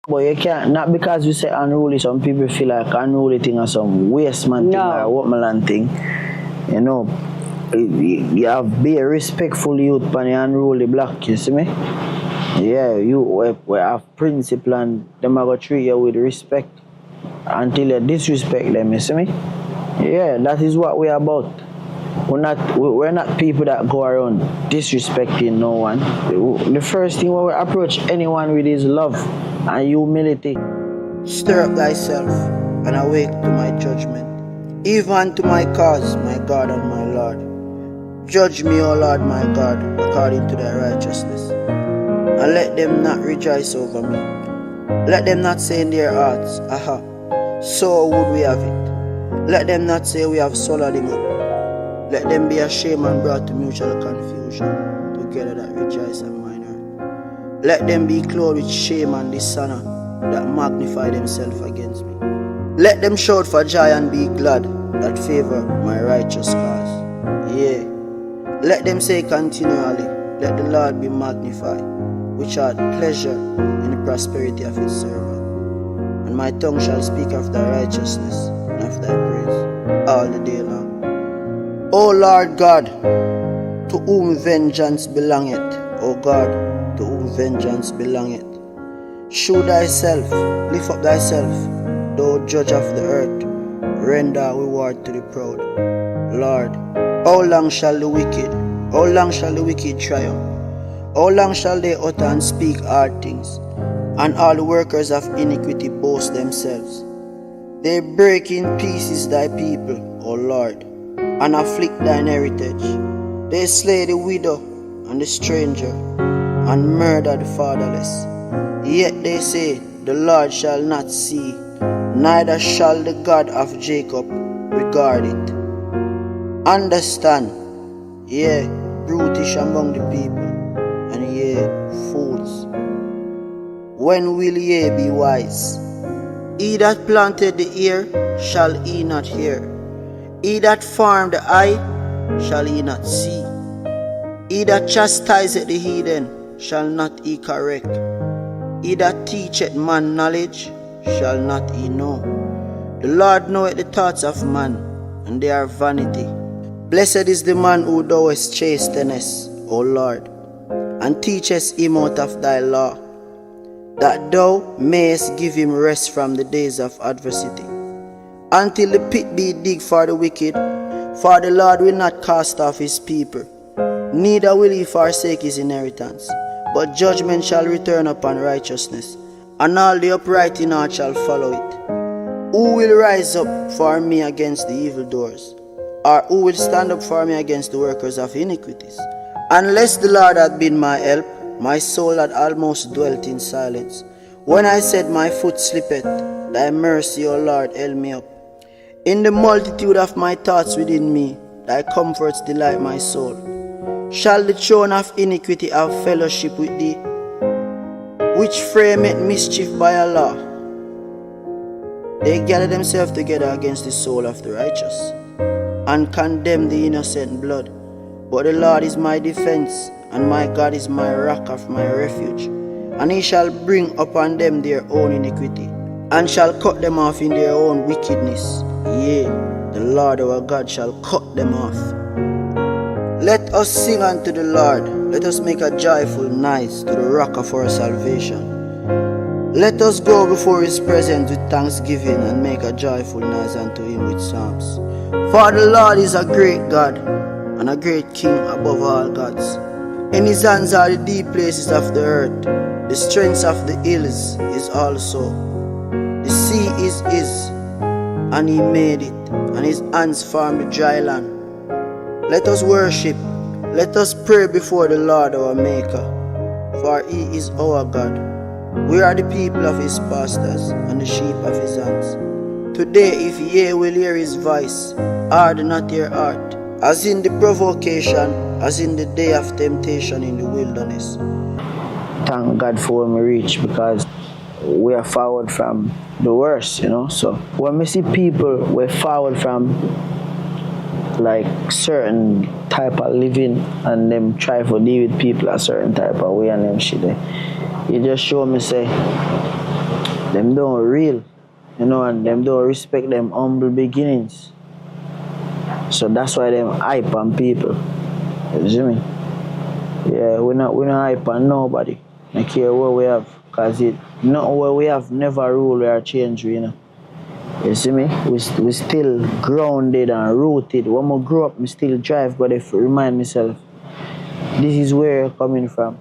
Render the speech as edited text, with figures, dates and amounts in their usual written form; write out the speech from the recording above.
But you can't, not because you say unruly, some people feel like unruly thing or some waste man thing or what man thing. You know, you have be a respectful youth on the unruly block, you see me? Yeah, we have principle and them are going to treat you with respect until you disrespect them, you see me? Yeah, that is what we're about. We're not people that go around disrespecting no one. The first thing when we approach anyone with is love and humility. Stir up thyself and awake to my judgment, even to my cause, my God and my Lord. Judge me, O Lord my God, according to thy righteousness, and let them not rejoice over me. Let them not say in their hearts, aha, so would we have it. Let them not say we have swallowed him up. Let them be ashamed and brought to mutual confusion, together that rejoice at mine earth. Let them be clothed with shame and dishonor, that magnify themselves against me. Let them shout for joy and be glad, that favor my righteous cause. Yea, let them say continually, let the Lord be magnified, which hath pleasure in the prosperity of his servant. And my tongue shall speak of thy righteousness and of thy praise all the day long. O Lord God, to whom vengeance belongeth, O God, to whom vengeance belongeth. Shew thyself, lift up thyself, thou judge of the earth, render reward to the proud. Lord, how long shall the wicked triumph? How long shall they utter and speak hard things, and all the workers of iniquity boast themselves? They break in pieces thy people, O Lord, and afflict thine heritage. They slay the widow and the stranger, and murder the fatherless. Yet they say, the Lord shall not see, neither shall the God of Jacob regard it. Understand, yea, brutish among the people, and ye fools. When will ye be wise? He that planted the ear, shall he not hear? He that formed the eye, shall he not see? He that chastiseth the heathen, shall not he correct? He that teacheth man knowledge, shall not he know? The Lord knoweth the thoughts of man, and they are vanity. Blessed is the man who thouest chastenest, O Lord, and teachest him out of thy law, that thou mayest give him rest from the days of adversity, until the pit be dig for the wicked. For the Lord will not cast off his people, neither will he forsake his inheritance. But judgment shall return upon righteousness, and all the upright in heart shall follow it. Who will rise up for me against the evildoers? Or who will stand up for me against the workers of iniquities? Unless the Lord had been my help, my soul had almost dwelt in silence. When I said, my foot slippeth, thy mercy, O Lord, held me up. In the multitude of my thoughts within me, thy comforts delight my soul. Shall the throne of iniquity have fellowship with thee, which frameth mischief by a law? They gather themselves together against the soul of the righteous, and condemn the innocent blood. But the Lord is my defense, and my God is my rock of my refuge. And he shall bring upon them their own iniquity, and shall cut them off in their own wickedness. Yea, the Lord our God shall cut them off. Let us sing unto the Lord, let us make a joyful noise to the rock of our salvation. Let us go before his presence with thanksgiving, and make a joyful noise unto him with psalms. For the Lord is a great God, and a great King above all gods. In his hands are the deep places of the earth, the strength of the hills is also. The sea is his, and he made it, and his hands formed the dry land. Let us worship, let us pray before the Lord our Maker, for he is our God. We are the people of his pastors, and the sheep of his hands. Today, if ye will hear his voice, harden not your heart, as in the provocation, as in the day of temptation in the wilderness. Thank God for when we reach, because we are forward from the worst, So when we see people, we're forward from like certain type of living, and them try to deal with people a certain type of way, and them shit. You just show me say them don't real, you know, and them don't respect them humble beginnings. So that's why them hype on people. You see me? Yeah, we not hype on nobody. I care what we have, cause it not what we have never rule or change, you know. You see me? We still grounded and rooted. When I grow up, I still drive, but if remind myself, this is where you're coming from.